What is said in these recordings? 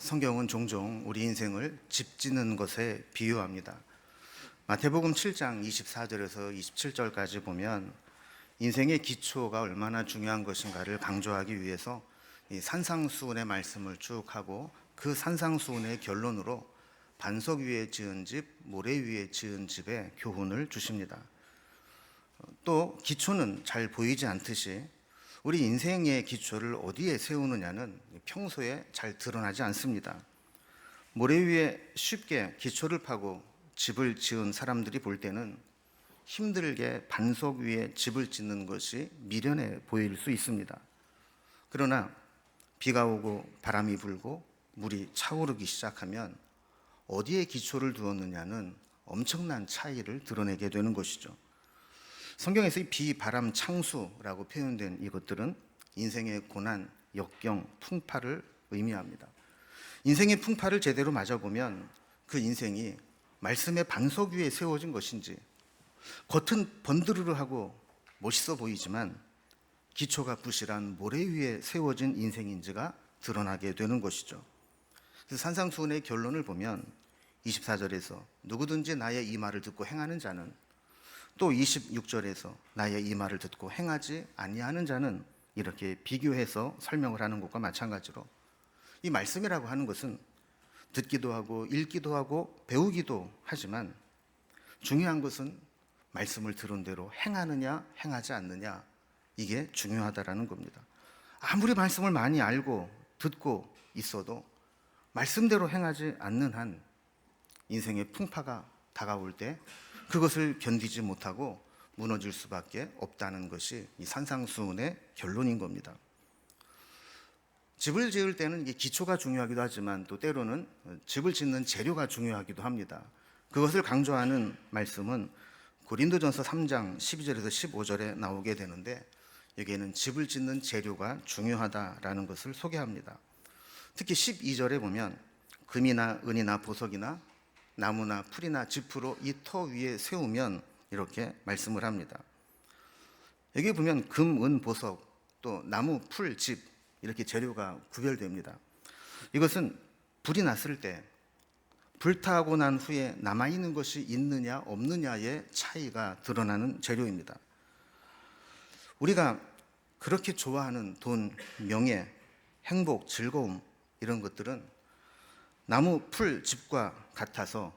성경은 종종 우리 인생을 집 짓는 것에 비유합니다. 마태복음 7장 24절에서 27절까지 보면 인생의 기초가 얼마나 중요한 것인가를 강조하기 위해서 이 산상수훈의 말씀을 쭉 하고 그 산상수훈의 결론으로 반석 위에 지은 집, 모래 위에 지은 집의 교훈을 주십니다. 또 기초는 잘 보이지 않듯이 우리 인생의 기초를 어디에 세우느냐는 평소에 잘 드러나지 않습니다. 모래 위에 쉽게 기초를 파고 집을 지은 사람들이 볼 때는 힘들게 반석 위에 집을 짓는 것이 미련해 보일 수 있습니다. 그러나 비가 오고 바람이 불고 물이 차오르기 시작하면 어디에 기초를 두었느냐는 엄청난 차이를 드러내게 되는 것이죠. 성경에서 이 비, 바람, 창수라고 표현된 이것들은 인생의 고난, 역경, 풍파를 의미합니다. 인생의 풍파를 제대로 맞아보면 그 인생이 말씀의 반석 위에 세워진 것인지, 겉은 번드르르하고 멋있어 보이지만 기초가 부실한 모래 위에 세워진 인생인지가 드러나게 되는 것이죠. 그래서 산상수훈의 결론을 보면 24절에서 누구든지 나의 이 말을 듣고 행하는 자는, 또 26절에서 나의 이 말을 듣고 행하지 아니하는 자는, 이렇게 비교해서 설명을 하는 것과 마찬가지로 이 말씀이라고 하는 것은 듣기도 하고 읽기도 하고 배우기도 하지만 중요한 것은 말씀을 들은 대로 행하느냐 행하지 않느냐, 이게 중요하다라는 겁니다. 아무리 말씀을 많이 알고 듣고 있어도 말씀대로 행하지 않는 한 인생의 풍파가 다가올 때 그것을 견디지 못하고 무너질 수밖에 없다는 것이 이 산상수훈의 결론인 겁니다. 집을 지을 때는 이게 기초가 중요하기도 하지만 또 때로는 집을 짓는 재료가 중요하기도 합니다. 그것을 강조하는 말씀은 고린도전서 3장 12절에서 15절에 나오게 되는데, 여기에는 집을 짓는 재료가 중요하다라는 것을 소개합니다. 특히 12절에 보면 금이나 은이나 보석이나 나무나 풀이나 짚으로 이 터 위에 세우면, 이렇게 말씀을 합니다. 여기 보면 금, 은, 보석, 또 나무, 풀, 집, 이렇게 재료가 구별됩니다. 이것은 불이 났을 때 불타고 난 후에 남아있는 것이 있느냐 없느냐의 차이가 드러나는 재료입니다. 우리가 그렇게 좋아하는 돈, 명예, 행복, 즐거움, 이런 것들은 나무, 풀, 집과 같아서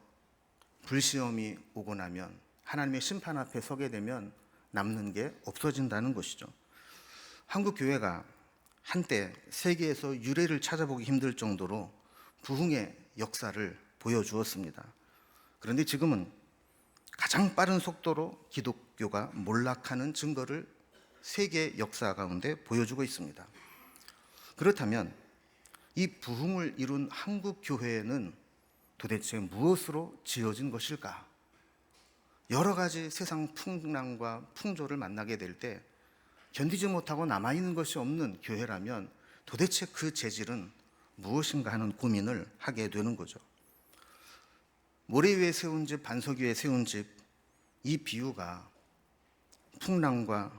불시험이 오고 나면, 하나님의 심판 앞에 서게 되면 남는 게 없어진다는 것이죠. 한국 교회가 한때 세계에서 유래를 찾아보기 힘들 정도로 부흥의 역사를 보여주었습니다. 그런데 지금은 가장 빠른 속도로 기독교가 몰락하는 증거를 세계 역사 가운데 보여주고 있습니다. 그렇다면 이 부흥을 이룬 한국 교회는 도대체 무엇으로 지어진 것일까? 여러 가지 세상 풍랑과 풍조를 만나게 될 때 견디지 못하고 남아있는 것이 없는 교회라면 도대체 그 재질은 무엇인가 하는 고민을 하게 되는 거죠. 모래 위에 세운 집, 반석 위에 세운 집, 이 비유가 풍랑과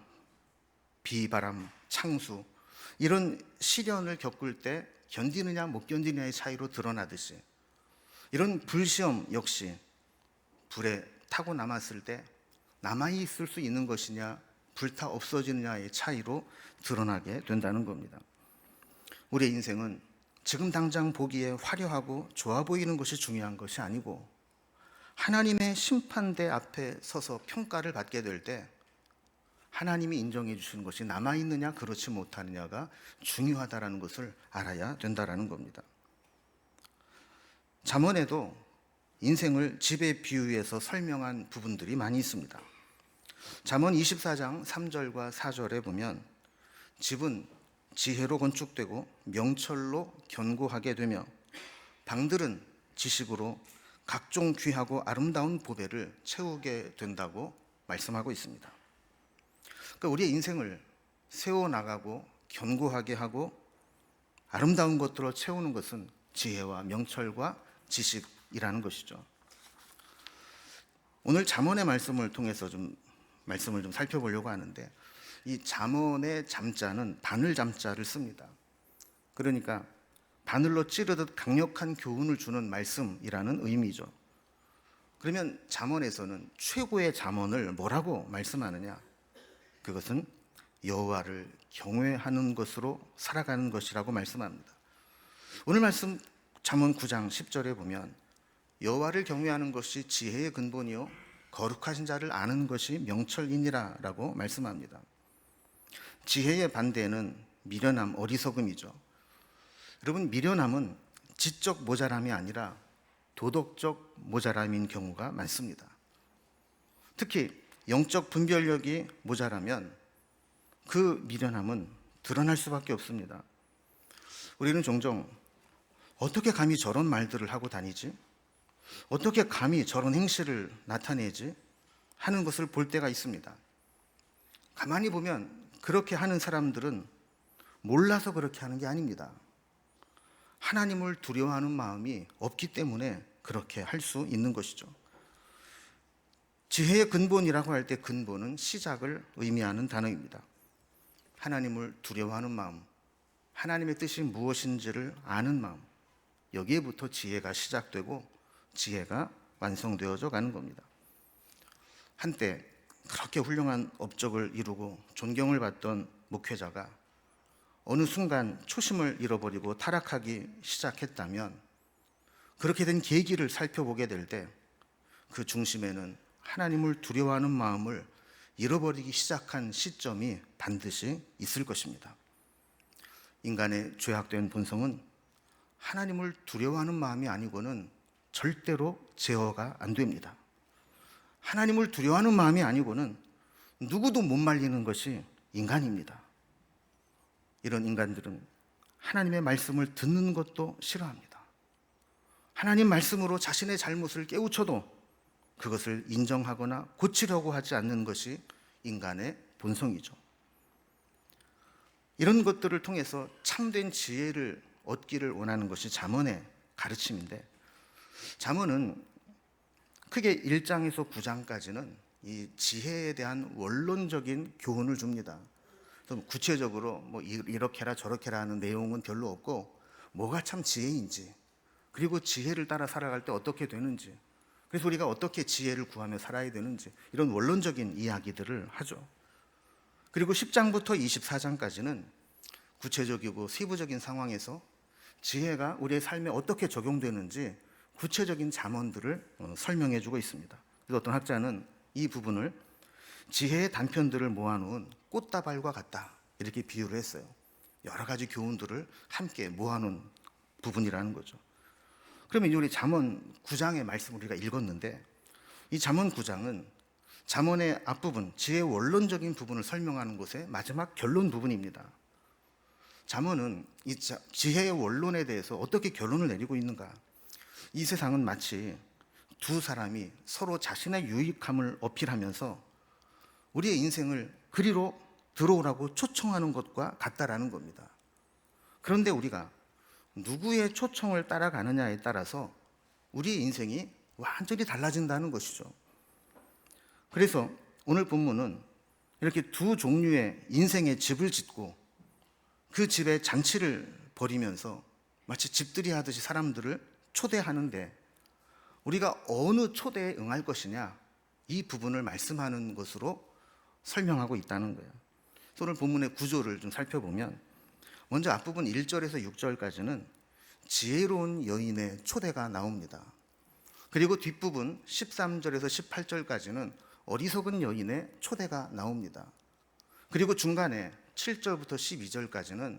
비바람, 창수, 이런 시련을 겪을 때 견디느냐 못 견디느냐의 차이로 드러나듯이, 이런 불시험 역시 불에 타고 남았을 때 남아있을 수 있는 것이냐 불타 없어지느냐의 차이로 드러나게 된다는 겁니다. 우리의 인생은 지금 당장 보기에 화려하고 좋아 보이는 것이 중요한 것이 아니고, 하나님의 심판대 앞에 서서 평가를 받게 될 때 하나님이 인정해 주시는 것이 남아있느냐 그렇지 못하느냐가 중요하다는 것을 알아야 된다는 겁니다. 잠언에도 인생을 집에 비유해서 설명한 부분들이 많이 있습니다. 잠언 24장 3절과 4절에 보면 집은 지혜로 건축되고 명철로 견고하게 되며 방들은 지식으로 각종 귀하고 아름다운 보배를 채우게 된다고 말씀하고 있습니다. 그러니까 우리의 인생을 세워나가고 견고하게 하고 아름다운 것들로 채우는 것은 지혜와 명철과 지식이라는 것이죠. 오늘 잠언의 말씀을 통해서 말씀을 좀 살펴보려고 하는데, 이 잠언의 잠자는 바늘 잠자를 씁니다. 그러니까 바늘로 찌르듯 강력한 교훈을 주는 말씀이라는 의미죠. 그러면 잠언에서는 최고의 잠언을 뭐라고 말씀하느냐? 그것은 여호와를 경외하는 것으로 살아가는 것이라고 말씀합니다. 오늘 말씀 잠언 9장 10절에 보면 여호와를 경외하는 것이 지혜의 근본이요 거룩하신 자를 아는 것이 명철이니라 라고 말씀합니다. 지혜의 반대는 미련함, 어리석음이죠. 여러분, 미련함은 지적 모자람이 아니라 도덕적 모자람인 경우가 많습니다. 특히 영적 분별력이 모자라면 그 미련함은 드러날 수밖에 없습니다. 우리는 종종 어떻게 감히 저런 말들을 하고 다니지? 어떻게 감히 저런 행실을 나타내지? 하는 것을 볼 때가 있습니다. 가만히 보면 그렇게 하는 사람들은 몰라서 그렇게 하는 게 아닙니다. 하나님을 두려워하는 마음이 없기 때문에 그렇게 할 수 있는 것이죠. 지혜의 근본이라고 할 때 근본은 시작을 의미하는 단어입니다. 하나님을 두려워하는 마음, 하나님의 뜻이 무엇인지를 아는 마음, 여기에부터 지혜가 시작되고 지혜가 완성되어져 가는 겁니다. 한때 그렇게 훌륭한 업적을 이루고 존경을 받던 목회자가 어느 순간 초심을 잃어버리고 타락하기 시작했다면 그렇게 된 계기를 살펴보게 될 때 그 중심에는 하나님을 두려워하는 마음을 잃어버리기 시작한 시점이 반드시 있을 것입니다. 인간의 죄악된 본성은 하나님을 두려워하는 마음이 아니고는 절대로 제어가 안 됩니다. 하나님을 두려워하는 마음이 아니고는 누구도 못 말리는 것이 인간입니다. 이런 인간들은 하나님의 말씀을 듣는 것도 싫어합니다. 하나님 말씀으로 자신의 잘못을 깨우쳐도 그것을 인정하거나 고치려고 하지 않는 것이 인간의 본성이죠. 이런 것들을 통해서 참된 지혜를 얻기를 원하는 것이 잠언의 가르침인데, 잠언은 크게 1장에서 9장까지는 이 지혜에 대한 원론적인 교훈을 줍니다. 좀 구체적으로 뭐 이렇게 해라 저렇게 해라 하는 내용은 별로 없고, 뭐가 참 지혜인지, 그리고 지혜를 따라 살아갈 때 어떻게 되는지, 그래서 우리가 어떻게 지혜를 구하며 살아야 되는지, 이런 원론적인 이야기들을 하죠. 그리고 10장부터 24장까지는 구체적이고 세부적인 상황에서 지혜가 우리의 삶에 어떻게 적용되는지 구체적인 잠언들을 설명해 주고 있습니다. 그래서 어떤 학자는 이 부분을 지혜의 단편들을 모아놓은 꽃다발과 같다, 이렇게 비유를 했어요. 여러 가지 교훈들을 함께 모아놓은 부분이라는 거죠. 그러면 이제 우리 잠언 9장의 말씀을 우리가 읽었는데, 이 잠언 9장은 잠언의 앞부분, 지혜의 원론적인 부분을 설명하는 곳의 마지막 결론 부분입니다. 잠언은 이 지혜의 원론에 대해서 어떻게 결론을 내리고 있는가? 이 세상은 마치 두 사람이 서로 자신의 유익함을 어필하면서 우리의 인생을 그리로 들어오라고 초청하는 것과 같다라는 겁니다. 그런데 우리가 누구의 초청을 따라가느냐에 따라서 우리의 인생이 완전히 달라진다는 것이죠. 그래서 오늘 본문은 이렇게 두 종류의 인생의 집을 짓고 그 집에 잔치를 벌이면서 마치 집들이 하듯이 사람들을 초대하는데, 우리가 어느 초대에 응할 것이냐, 이 부분을 말씀하는 것으로 설명하고 있다는 거예요. 오늘 본문의 구조를 좀 살펴보면, 먼저 앞부분 1절에서 6절까지는 지혜로운 여인의 초대가 나옵니다. 그리고 뒷부분 13절에서 18절까지는 어리석은 여인의 초대가 나옵니다. 그리고 중간에 7절부터 12절까지는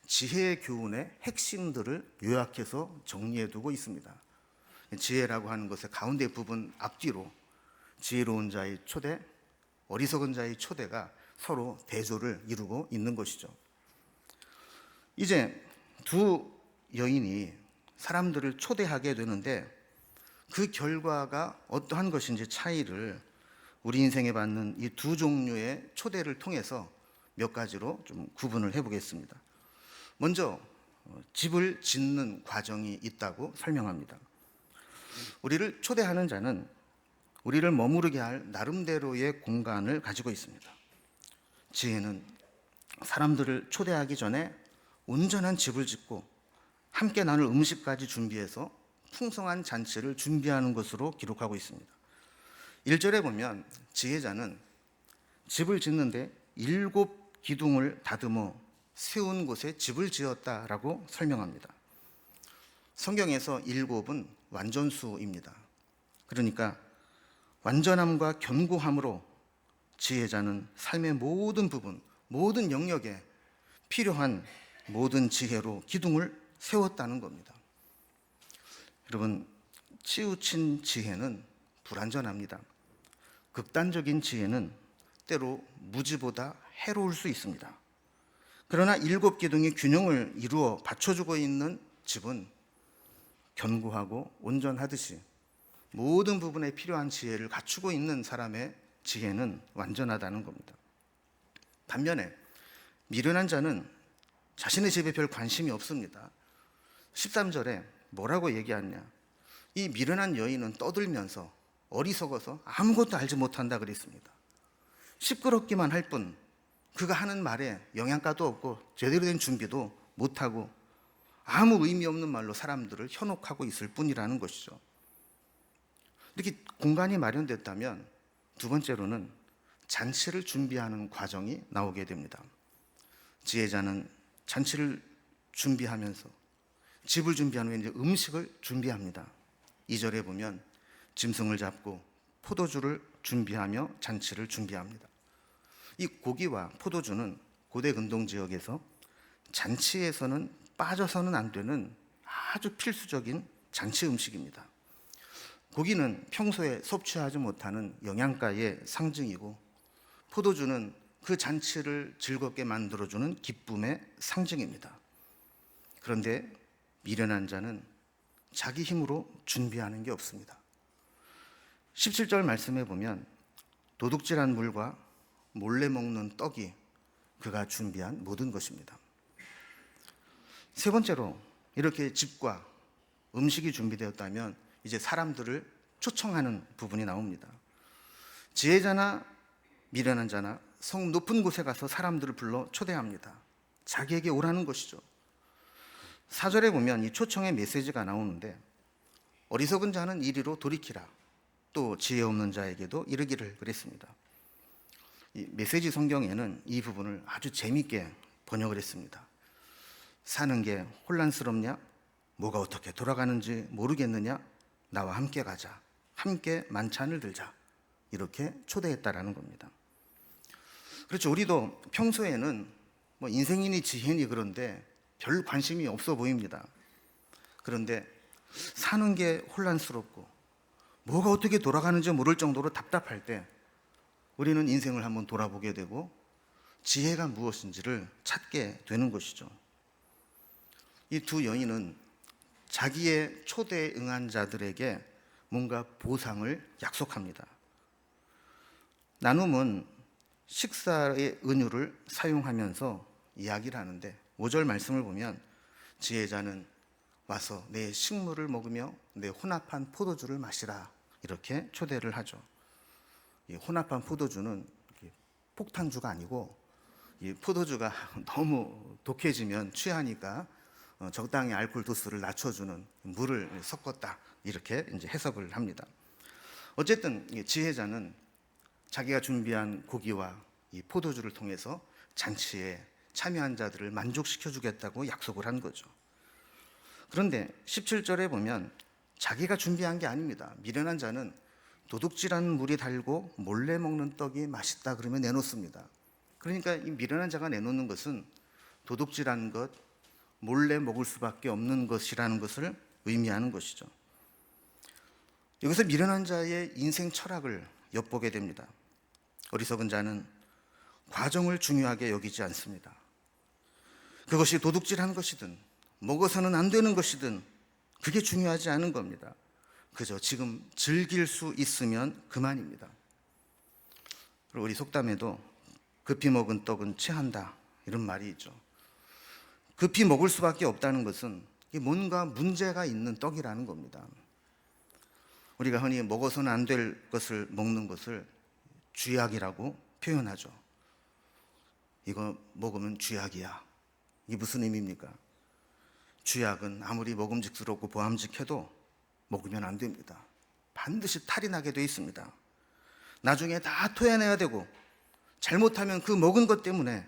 지혜의 교훈의 핵심들을 요약해서 정리해두고 있습니다. 지혜라고 하는 것의 가운데 부분 앞뒤로 지혜로운 자의 초대, 어리석은 자의 초대가 서로 대조를 이루고 있는 것이죠. 이제 두 여인이 사람들을 초대하게 되는데, 그 결과가 어떠한 것인지 차이를 우리 인생에 받는 이 두 종류의 초대를 통해서 몇 가지로 좀 구분을 해보겠습니다. 먼저 집을 짓는 과정이 있다고 설명합니다. 우리를 초대하는 자는 우리를 머무르게 할 나름대로의 공간을 가지고 있습니다. 지혜는 사람들을 초대하기 전에 온전한 집을 짓고 함께 나눌 음식까지 준비해서 풍성한 잔치를 준비하는 것으로 기록하고 있습니다. 1절에 보면 지혜자는 집을 짓는데 7기둥을 다듬어 세운 곳에 집을 지었다라고 설명합니다. 성경에서 7은 완전수입니다. 그러니까 완전함과 견고함으로 지혜자는 삶의 모든 부분, 모든 영역에 필요한 모든 지혜로 기둥을 세웠다는 겁니다. 여러분, 치우친 지혜는 불완전합니다. 극단적인 지혜는 때로 무지보다 해로울 수 있습니다. 그러나 7기둥이 균형을 이루어 받쳐주고 있는 집은 견고하고 온전하듯이 모든 부분에 필요한 지혜를 갖추고 있는 사람의 지혜는 완전하다는 겁니다. 반면에 미련한 자는 자신의 집에 별 관심이 없습니다. 13절에 뭐라고 얘기하냐? 이 미련한 여인은 떠들면서 어리석어서 아무것도 알지 못한다 그랬습니다. 시끄럽기만 할 뿐 그가 하는 말에 영양가도 없고 제대로 된 준비도 못하고 아무 의미 없는 말로 사람들을 현혹하고 있을 뿐이라는 것이죠. 이렇게 공간이 마련됐다면 두 번째로는 잔치를 준비하는 과정이 나오게 됩니다. 지혜자는 잔치를 준비하면서 집을 준비한 후에 이제 음식을 준비합니다. 2절에 보면 짐승을 잡고 포도주를 준비하며 잔치를 준비합니다. 이 고기와 포도주는 고대 근동 지역에서 잔치에서는 빠져서는 안 되는 아주 필수적인 잔치 음식입니다. 고기는 평소에 섭취하지 못하는 영양가의 상징이고 포도주는 그 잔치를 즐겁게 만들어주는 기쁨의 상징입니다. 그런데 미련한 자는 자기 힘으로 준비하는 게 없습니다. 17절 말씀에 보면 도둑질한 물과 몰래 먹는 떡이 그가 준비한 모든 것입니다. 세 번째로 이렇게 집과 음식이 준비되었다면 이제 사람들을 초청하는 부분이 나옵니다. 지혜자나 미련한 자나 성 높은 곳에 가서 사람들을 불러 초대합니다. 자기에게 오라는 것이죠. 4절에 보면 이 초청의 메시지가 나오는데 어리석은 자는 이리로 돌이키라. 또 지혜 없는 자에게도 이르기를 그랬습니다. 이 메시지 성경에는 이 부분을 아주 재미있게 번역을 했습니다. 사는 게 혼란스럽냐? 뭐가 어떻게 돌아가는지 모르겠느냐? 나와 함께 가자. 함께 만찬을 들자. 이렇게 초대했다라는 겁니다. 그렇죠. 우리도 평소에는 뭐 인생이니 지혜니 그런데 별 관심이 없어 보입니다. 그런데 사는 게 혼란스럽고 뭐가 어떻게 돌아가는지 모를 정도로 답답할 때 우리는 인생을 한번 돌아보게 되고 지혜가 무엇인지를 찾게 되는 것이죠. 이 두 여인은 자기의 초대에 응한 자들에게 뭔가 보상을 약속합니다. 나눔은 식사의 은유를 사용하면서 이야기를 하는데 5절 말씀을 보면 지혜자는 와서 내 식물을 먹으며 내 혼합한 포도주를 마시라 이렇게 초대를 하죠. 이 혼합한 포도주는 폭탄주가 아니고 이 포도주가 너무 독해지면 취하니까 적당히 알코올 도수를 낮춰주는 물을 섞었다 이렇게 이제 해석을 합니다. 어쨌든 지혜자는 자기가 준비한 고기와 이 포도주를 통해서 잔치에 참여한 자들을 만족시켜 주겠다고 약속을 한 거죠. 그런데 17절에 보면 자기가 준비한 게 아닙니다. 미련한 자는 도둑질하는 물이 달고 몰래 먹는 떡이 맛있다 그러면 내놓습니다. 그러니까 이 미련한 자가 내놓는 것은 도둑질하는 것, 몰래 먹을 수밖에 없는 것이라는 것을 의미하는 것이죠. 여기서 미련한 자의 인생 철학을 엿보게 됩니다. 어리석은 자는 과정을 중요하게 여기지 않습니다. 그것이 도둑질한 것이든 먹어서는 안 되는 것이든 그게 중요하지 않은 겁니다. 그저 지금 즐길 수 있으면 그만입니다. 그리고 우리 속담에도 급히 먹은 떡은 체한다 이런 말이 있죠. 급히 먹을 수밖에 없다는 것은 뭔가 문제가 있는 떡이라는 겁니다. 우리가 흔히 먹어서는 안 될 것을 먹는 것을 쥐약이라고 표현하죠. 이거 먹으면 쥐약이야. 이게 무슨 의미입니까? 쥐약은 아무리 먹음직스럽고 보암직해도 먹으면 안 됩니다. 반드시 탈이 나게 돼 있습니다. 나중에 다 토해내야 되고, 잘못하면 그 먹은 것 때문에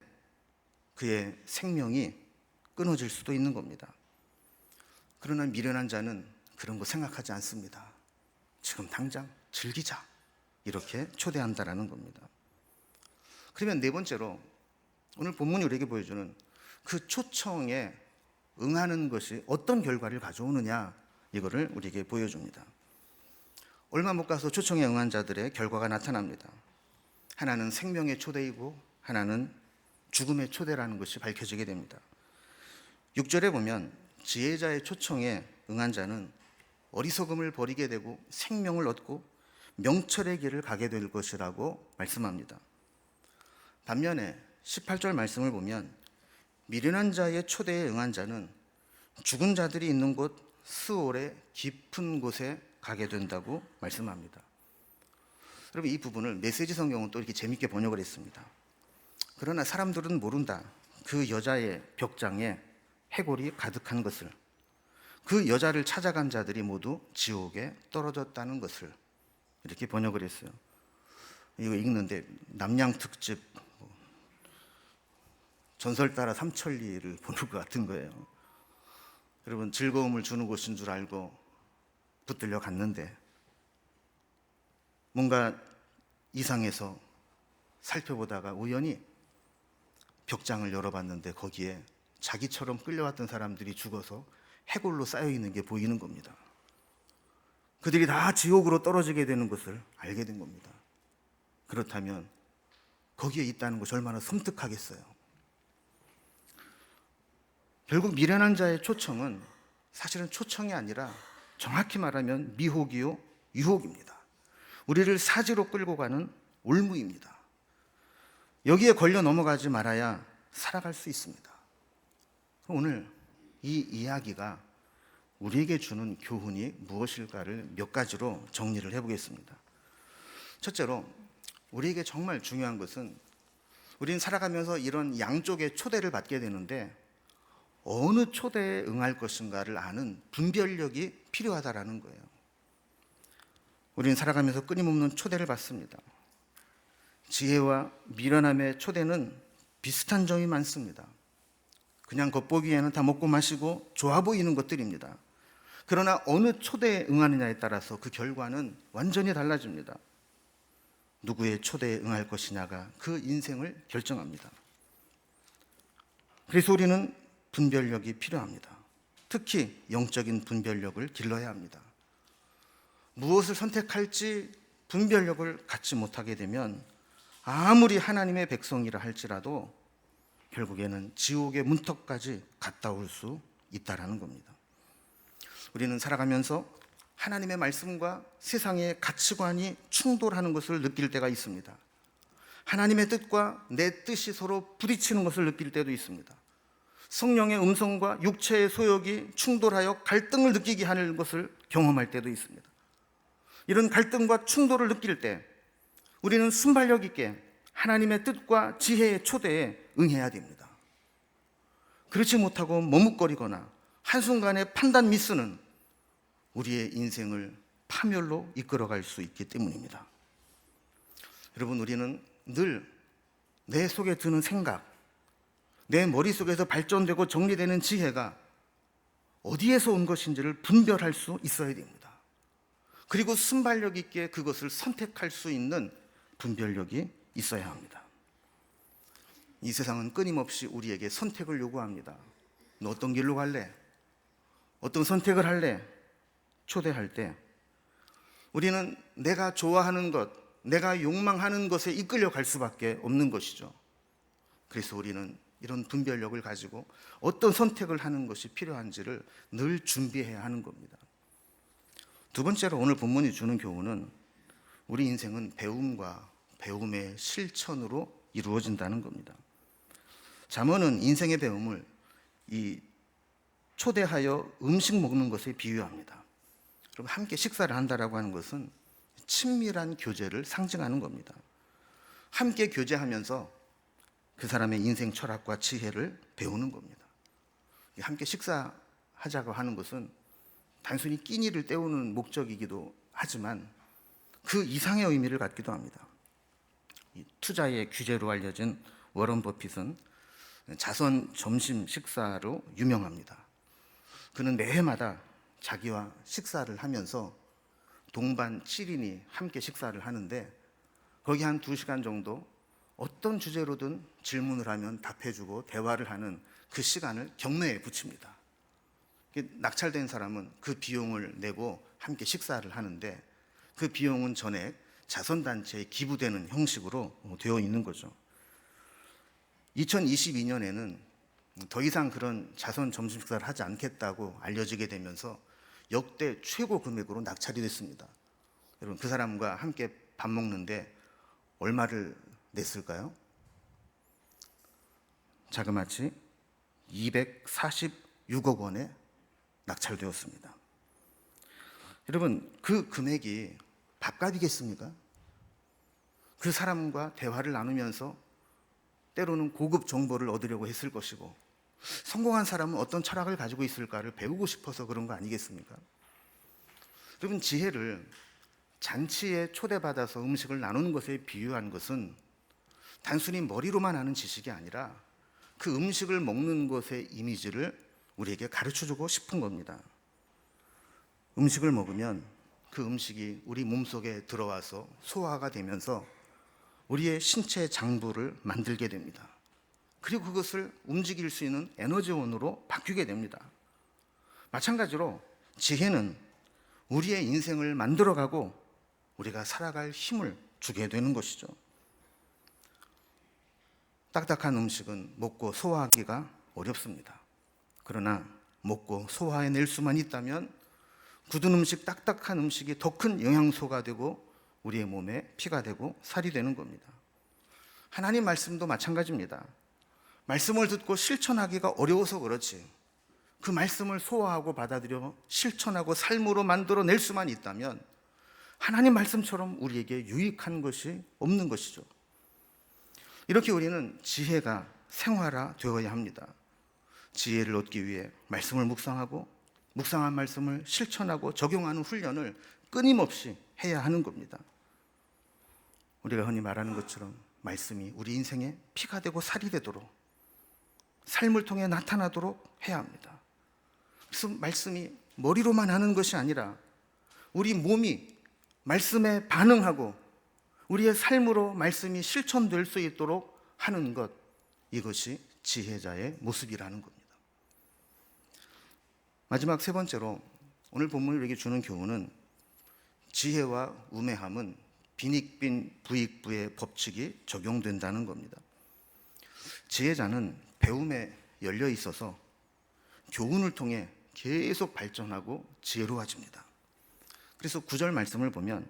그의 생명이 끊어질 수도 있는 겁니다. 그러나 미련한 자는 그런 거 생각하지 않습니다. 지금 당장 즐기자, 이렇게 초대한다라는 겁니다. 그러면 네 번째로 오늘 본문이 우리에게 보여주는 그 초청에 응하는 것이 어떤 결과를 가져오느냐, 이거를 우리에게 보여줍니다. 얼마 못 가서 초청에 응한 자들의 결과가 나타납니다. 하나는 생명의 초대이고 하나는 죽음의 초대라는 것이 밝혀지게 됩니다. 6절에 보면 지혜자의 초청에 응한 자는 어리석음을 버리게 되고 생명을 얻고 명철의 길을 가게 될 것이라고 말씀합니다. 반면에 18절 말씀을 보면 미련한 자의 초대에 응한 자는 죽은 자들이 있는 곳 스올의 깊은 곳에 가게 된다고 말씀합니다. 여러분, 이 부분을 메시지 성경은 또 이렇게 재밌게 번역을 했습니다. 그러나 사람들은 모른다. 그 여자의 벽장에 해골이 가득한 것을, 그 여자를 찾아간 자들이 모두 지옥에 떨어졌다는 것을, 이렇게 번역을 했어요. 이거 읽는데 남양 특집 전설 따라 삼천리를 보는 것 같은 거예요. 여러분, 즐거움을 주는 곳인 줄 알고 붙들려 갔는데 뭔가 이상해서 살펴보다가 우연히 벽장을 열어봤는데 거기에 자기처럼 끌려왔던 사람들이 죽어서 해골로 쌓여있는 게 보이는 겁니다. 그들이 다 지옥으로 떨어지게 되는 것을 알게 된 겁니다. 그렇다면 거기에 있다는 것이 얼마나 섬뜩하겠어요. 결국 미련한 자의 초청은 사실은 초청이 아니라 정확히 말하면 미혹이요 유혹입니다. 우리를 사지로 끌고 가는 올무입니다. 여기에 걸려 넘어가지 말아야 살아갈 수 있습니다. 오늘 이 이야기가 우리에게 주는 교훈이 무엇일까를 몇 가지로 정리를 해보겠습니다. 첫째로, 우리에게 정말 중요한 것은 우리는 살아가면서 이런 양쪽의 초대를 받게 되는데 어느 초대에 응할 것인가를 아는 분별력이 필요하다라는 거예요. 우리는 살아가면서 끊임없는 초대를 받습니다. 지혜와 미련함의 초대는 비슷한 점이 많습니다. 그냥 겉보기에는 다 먹고 마시고 좋아 보이는 것들입니다. 그러나 어느 초대에 응하느냐에 따라서 그 결과는 완전히 달라집니다. 누구의 초대에 응할 것이냐가 그 인생을 결정합니다. 그래서 우리는 분별력이 필요합니다. 특히 영적인 분별력을 길러야 합니다. 무엇을 선택할지 분별력을 갖지 못하게 되면 아무리 하나님의 백성이라 할지라도 결국에는 지옥의 문턱까지 갔다 올 수 있다라는 겁니다. 우리는 살아가면서 하나님의 말씀과 세상의 가치관이 충돌하는 것을 느낄 때가 있습니다. 하나님의 뜻과 내 뜻이 서로 부딪히는 것을 느낄 때도 있습니다. 성령의 음성과 육체의 소욕이 충돌하여 갈등을 느끼게 하는 것을 경험할 때도 있습니다. 이런 갈등과 충돌을 느낄 때 우리는 순발력 있게 하나님의 뜻과 지혜의 초대에 응해야 됩니다. 그렇지 못하고 머뭇거리거나 한순간의 판단 미스는 우리의 인생을 파멸로 이끌어갈 수 있기 때문입니다. 여러분, 우리는 늘 내 속에 드는 생각, 내 머릿속에서 발전되고 정리되는 지혜가 어디에서 온 것인지를 분별할 수 있어야 됩니다. 그리고 순발력 있게 그것을 선택할 수 있는 분별력이 있어야 합니다. 이 세상은 끊임없이 우리에게 선택을 요구합니다. 너 어떤 길로 갈래? 어떤 선택을 할래? 초대할 때 우리는 내가 좋아하는 것, 내가 욕망하는 것에 이끌려 갈 수밖에 없는 것이죠. 그래서 우리는 이런 분별력을 가지고 어떤 선택을 하는 것이 필요한지를 늘 준비해야 하는 겁니다. 두 번째로 오늘 본문이 주는 교훈은 우리 인생은 배움과 배움의 실천으로 이루어진다는 겁니다. 잠언은 인생의 배움을 이 초대하여 음식 먹는 것에 비유합니다. 그리고 함께 식사를 한다라고 하는 것은 친밀한 교제를 상징하는 겁니다. 함께 교제하면서 그 사람의 인생 철학과 지혜를 배우는 겁니다. 함께 식사하는 하자고 하는 것은 단순히 끼니를 때우는 목적이기도 하지만 그 이상의 의미를 갖기도 합니다. 이 투자의 규제로 알려진 워런 버핏은 자선 점심 식사로 유명합니다. 그는 매해마다 자기와 식사를 하면서 동반 7인이 함께 식사를 하는데 거기 한 2시간 정도 어떤 주제로든 질문을 하면 답해주고 대화를 하는 그 시간을 경매에 붙입니다. 낙찰된 사람은 그 비용을 내고 함께 식사를 하는데 그 비용은 전액 자선단체에 기부되는 형식으로 되어 있는 거죠. 2022년에는 더 이상 그런 자선 점심 식사를 하지 않겠다고 알려지게 되면서 역대 최고 금액으로 낙찰이 됐습니다. 여러분, 그 사람과 함께 밥 먹는데 얼마를 냈을까요? 자그마치 246억 원에 낙찰되었습니다. 여러분, 그 금액이 밥값이겠습니까? 그 사람과 대화를 나누면서 때로는 고급 정보를 얻으려고 했을 것이고 성공한 사람은 어떤 철학을 가지고 있을까를 배우고 싶어서 그런 거 아니겠습니까? 여러분, 지혜를 잔치에 초대받아서 음식을 나누는 것에 비유한 것은 단순히 머리로만 아는 지식이 아니라 그 음식을 먹는 것의 이미지를 우리에게 가르쳐주고 싶은 겁니다. 음식을 먹으면 그 음식이 우리 몸속에 들어와서 소화가 되면서 우리의 신체 장부를 만들게 됩니다. 그리고 그것을 움직일 수 있는 에너지원으로 바뀌게 됩니다. 마찬가지로 지혜는 우리의 인생을 만들어가고 우리가 살아갈 힘을 주게 되는 것이죠. 딱딱한 음식은 먹고 소화하기가 어렵습니다. 그러나 먹고 소화해낼 수만 있다면 굳은 음식, 딱딱한 음식이 더 큰 영양소가 되고 우리의 몸에 피가 되고 살이 되는 겁니다. 하나님 말씀도 마찬가지입니다. 말씀을 듣고 실천하기가 어려워서 그렇지 그 말씀을 소화하고 받아들여 실천하고 삶으로 만들어낼 수만 있다면 하나님 말씀처럼 우리에게 유익한 것이 없는 것이죠. 이렇게 우리는 지혜가 생활화되어야 합니다. 지혜를 얻기 위해 말씀을 묵상하고 묵상한 말씀을 실천하고 적용하는 훈련을 끊임없이 해야 하는 겁니다. 우리가 흔히 말하는 것처럼 말씀이 우리 인생에 피가 되고 살이 되도록 삶을 통해 나타나도록 해야 합니다. 그래서 말씀이 머리로만 하는 것이 아니라 우리 몸이 말씀에 반응하고 우리의 삶으로 말씀이 실천될 수 있도록 하는 것, 이것이 지혜자의 모습이라는 겁니다. 마지막 3번째로 오늘 본문이 우리에게 주는 교훈은 지혜와 우매함은 빈익빈 부익부의 법칙이 적용된다는 겁니다. 지혜자는 배움에 열려 있어서 교훈을 통해 계속 발전하고 지혜로워집니다. 그래서 9절 말씀을 보면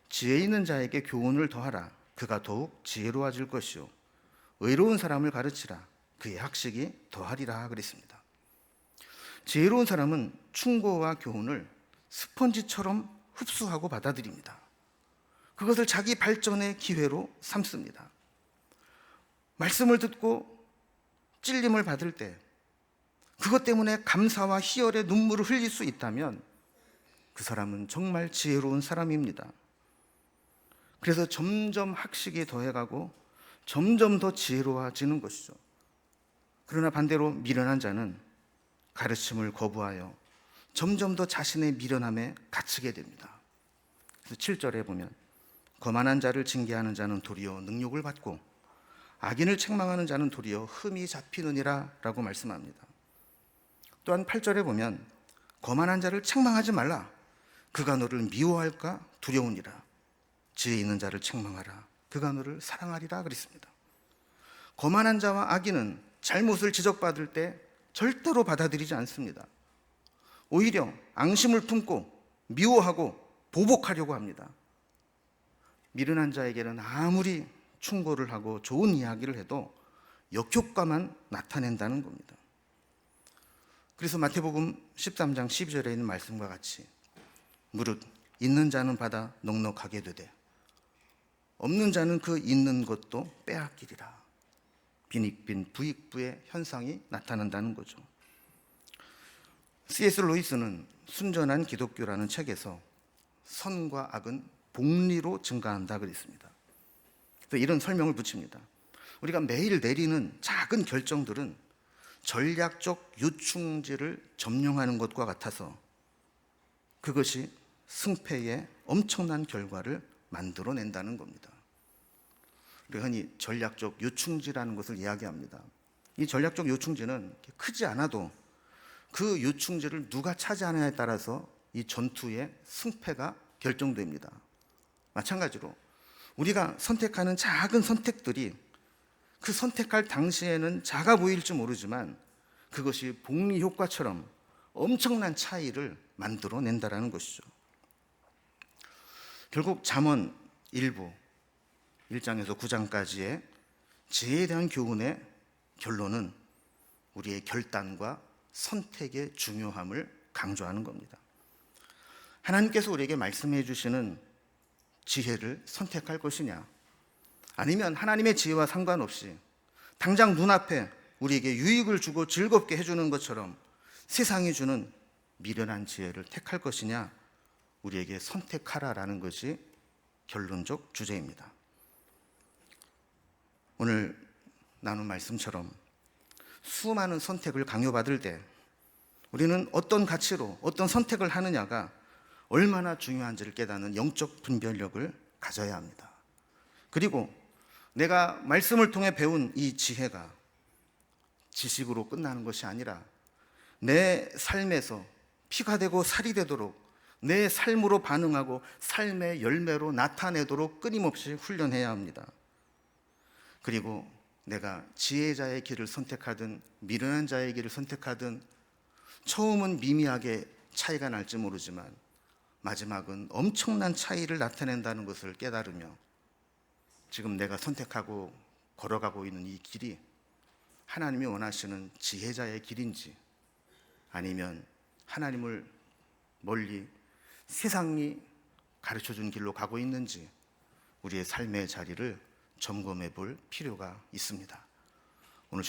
지혜 있는 자에게 교훈을 더하라. 그가 더욱 지혜로워질 것이요 의로운 사람을 가르치라. 그의 학식이 더하리라 그랬습니다. 지혜로운 사람은 충고와 교훈을 스펀지처럼 흡수하고 받아들입니다. 그것을 자기 발전의 기회로 삼습니다. 말씀을 듣고 찔림을 받을 때 그것 때문에 감사와 희열의 눈물을 흘릴 수 있다면 그 사람은 정말 지혜로운 사람입니다. 그래서 점점 학식이 더해가고 점점 더 지혜로워지는 것이죠. 그러나 반대로 미련한 자는 가르침을 거부하여 점점 더 자신의 미련함에 갇히게 됩니다. 그래서 7절에 보면 거만한 자를 징계하는 자는 도리어 능욕을 받고 악인을 책망하는 자는 도리어 흠이 잡히느니라 라고 말씀합니다. 또한 8절에 보면 거만한 자를 책망하지 말라. 그가 너를 미워할까 두려우니라. 지혜 있는 자를 책망하라. 그가 너를 사랑하리라 그랬습니다. 거만한 자와 악인은 잘못을 지적받을 때 절대로 받아들이지 않습니다. 오히려 앙심을 품고 미워하고 보복하려고 합니다. 미련한 자에게는 아무리 충고를 하고 좋은 이야기를 해도 역효과만 나타낸다는 겁니다. 그래서 마태복음 13장 12절에 있는 말씀과 같이 무릇 있는 자는 받아 넉넉하게 되되 없는 자는 그 있는 것도 빼앗기리라. 빈익빈 부익부의 현상이 나타난다는 거죠. C.S. 루이스는 순전한 기독교라는 책에서 선과 악은 복리로 증가한다 그랬습니다. 그래서 이런 설명을 붙입니다. 우리가 매일 내리는 작은 결정들은 전략적 요충지를 점령하는 것과 같아서 그것이 승패의 엄청난 결과를 만들어낸다는 겁니다. 우리가 흔히 전략적 요충지라는 것을 이야기합니다. 이 전략적 요충지는 크지 않아도 그 요충지를 누가 차지하느냐에 따라서 이 전투의 승패가 결정됩니다. 마찬가지로 우리가 선택하는 작은 선택들이 그 선택할 당시에는 작아 보일지 모르지만 그것이 복리 효과처럼 엄청난 차이를 만들어낸다는 것이죠. 결국 잠언 1장에서 9장까지의 지혜에 대한 교훈의 결론은 우리의 결단과 선택의 중요함을 강조하는 겁니다. 하나님께서 우리에게 말씀해 주시는 지혜를 선택할 것이냐, 아니면 하나님의 지혜와 상관없이 당장 눈앞에 우리에게 유익을 주고 즐겁게 해주는 것처럼 세상이 주는 미련한 지혜를 택할 것이냐, 우리에게 선택하라라는 것이 결론적 주제입니다. 오늘 나눈 말씀처럼 수많은 선택을 강요받을 때 우리는 어떤 가치로 어떤 선택을 하느냐가 얼마나 중요한지를 깨닫는 영적 분별력을 가져야 합니다. 그리고 내가 말씀을 통해 배운 이 지혜가 지식으로 끝나는 것이 아니라 내 삶에서 피가 되고 살이 되도록 내 삶으로 반응하고 삶의 열매로 나타내도록 끊임없이 훈련해야 합니다. 그리고 내가 지혜자의 길을 선택하든 미련한 자의 길을 선택하든 처음은 미미하게 차이가 날지 모르지만 마지막은 엄청난 차이를 나타낸다는 것을 깨달으며 지금 내가 선택하고 걸어가고 있는 이 길이 하나님이 원하시는 지혜자의 길인지 아니면 하나님을 멀리 세상이 가르쳐준 길로 가고 있는지 우리의 삶의 자리를 점검해 볼 필요가 있습니다. 오늘